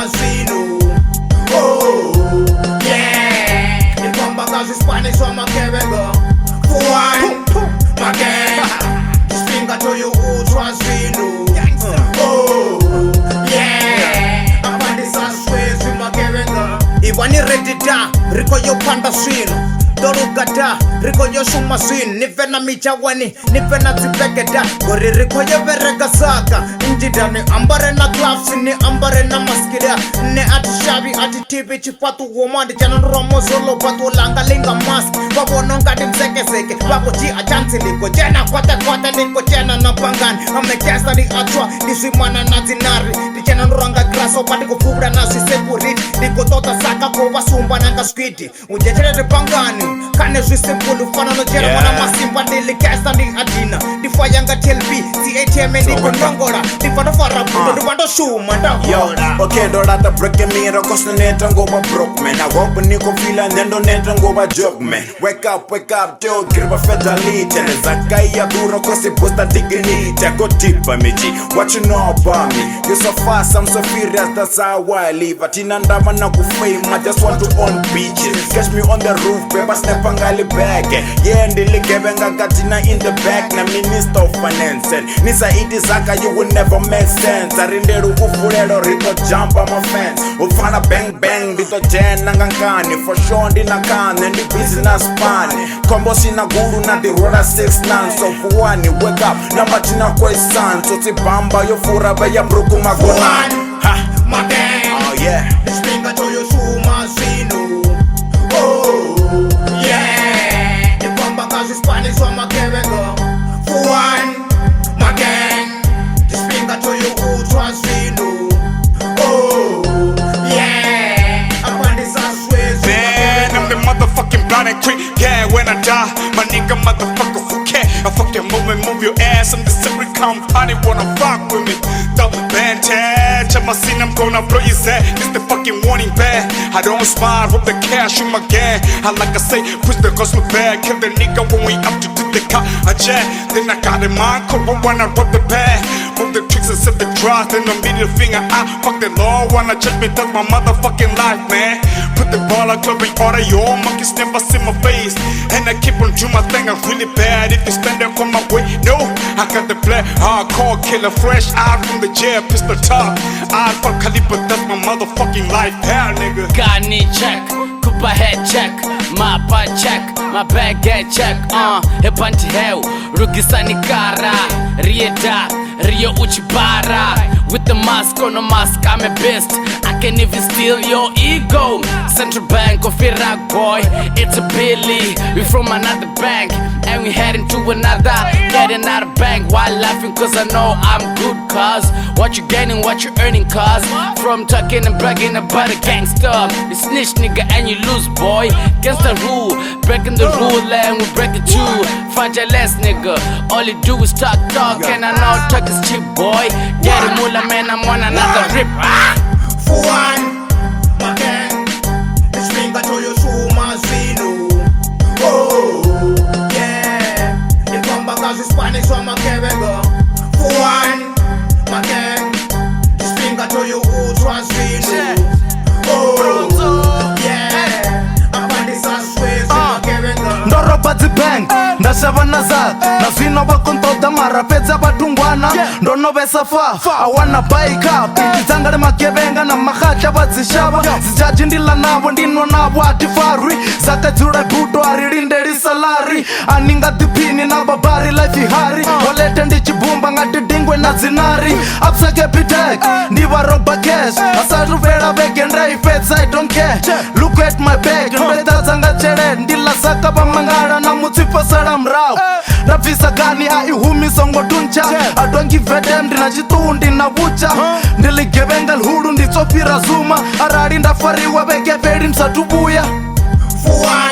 mazino. Oh, yeah. The comeback is Spanish on my carrier. For one, my gang. This finger to you, ultra zino. Oh, yeah. I'm on this ass with my carrier. Iwani ready da, Rico yo panda zino. Dorugada, Rico yo shumasin, Nivena michawani, Nivena zipekeda, Gori Rico yo veregasaka, Indidani, Ambarena gloves, ni Ambarena maskida, Ne ati shabi, ati tibi, chipatu woman, Janan Romozolo, Patu Langa Linga mask, Babo nonga dim seke, Babo ji ajanti liko, Jena kwata liko, Jena na pangan, Ame Gagstar di atwa, Nisimana na zinari, Di Janan Ranga grasso, Patiko kubra na sisepurit, Liko tota saka kova sumba nanga skiti, Ujejere de pangani, Kane simple ufana no jera wana masimba ndili Gagstar ndi adina Difayanga TLB, THM ndiko ndongora Difano farabudo, difano shuma ndahora Okay, dorata break me, rokosta neta ngoba broke man I walk niko fila, nendo neta ngoba joke man Wake up, teo griba fedalite Nezakai ya duro kosi busta dignity Go deeper meji, what you know about me You so fast, I'm so furious, that's how I live Atina ndama na kufame, I just want to own beaches Catch me on the roof, paper snap pangali back Yeah, ndili gebenga gatina in the back Na minister of finance Nisa iti zaka, you will never make sense Arinderu ufulero, rito jump on my fence Ufana bang bang, rito jena ngankani For sure ndina kane, ndi business pan Kombo sina guru na di roda 6-9 So fuwani, wake up, namba china kwe san So tibamba, yo fura baya mruku magonan Ha, my gang Oh yeah This finger to your shoe, mazino. Oh, yeah. The comeback is Spanish on my carrier. For one, my gang. This finger to you, ultra zino. Oh, yeah. I'm on this ass with Man, I'm the motherfucking blind and quick. Yeah, when I die, my nigga motherfucker, who care? I fucking move your ass. I'm the secret come party, wanna fuck with me. The Bannti, check my scene, I'm gonna blow your head. This the fucking warning bag. I don't smile, hope the cash in my gang. I like I say, push the cosmic bag. Kill the nigga when we up to the car. I jet, then I got in mind, cold when I rub the bag. Move the tricks and set the draws, then the middle finger out. Fuck the law, wanna check me, touch my motherfucking life, man. Put the ball out, club in order, your monkeys never see my face. And I keep on doing my thing, I'm really bad. If you stand there, come my way, no. I got the black hardcore killer, fresh out from the jail, pistol top. I fuck Khalifa, that's my motherfucking life, hell nigga. Gani check, Cooper head check, my butt check, my bag get check. Bannti hell, Rugisani kara, Rieda, Rio Uchibara. With the mask on the mask, I'm a beast. I can even steal your ego. Central Bank of Iraq, boy, it's a Billy. We from another bank, and we heading to another. Getting out of bank while laughing, cause I know I'm good, cause what you getting, what you earning, cause from talking and bragging about a gangster. You snitch nigga and you lose, boy. Against the rule, breaking the rule and we break it too. Find your less nigga, all you do is talk, and I know talk is cheap, boy. Get it mula, man, I'm on another rip. For one, my gang. This finger to your shoe, mazino. Oh, yeah. The comeback is Spanish on my carrier. For one, my gang. This finger to your ultra zino. Oh, yeah. I'm on this ass with my carrier. Ndoroba dzibang, ndashava nazad Nazvino vakontoda mara pedza vadungwana Ndonovesa fa, I wanna buy cup Ndizanga le magevenga na makhacha vadzishava Zichajindila navo ndino navo atifarwi Zakadzura buto arilindeli salari Aninga dipini na babari life ihari Walete ndichibumba ngati dingwe na zinari Apsake pitek, ndiva roba cash Asatu vela veke ndaifetsa I don't care Look at my bag, mbeta zanga chere Ndila saka pamangara na mutsipa sara mrao Rapisa gani haihumi songo duncha I don't give a damn ndina chitu ndina vucha Ndili gebenga lhudu nditsopira zuma Arari ndafariwa veke vedi msatubuya For one.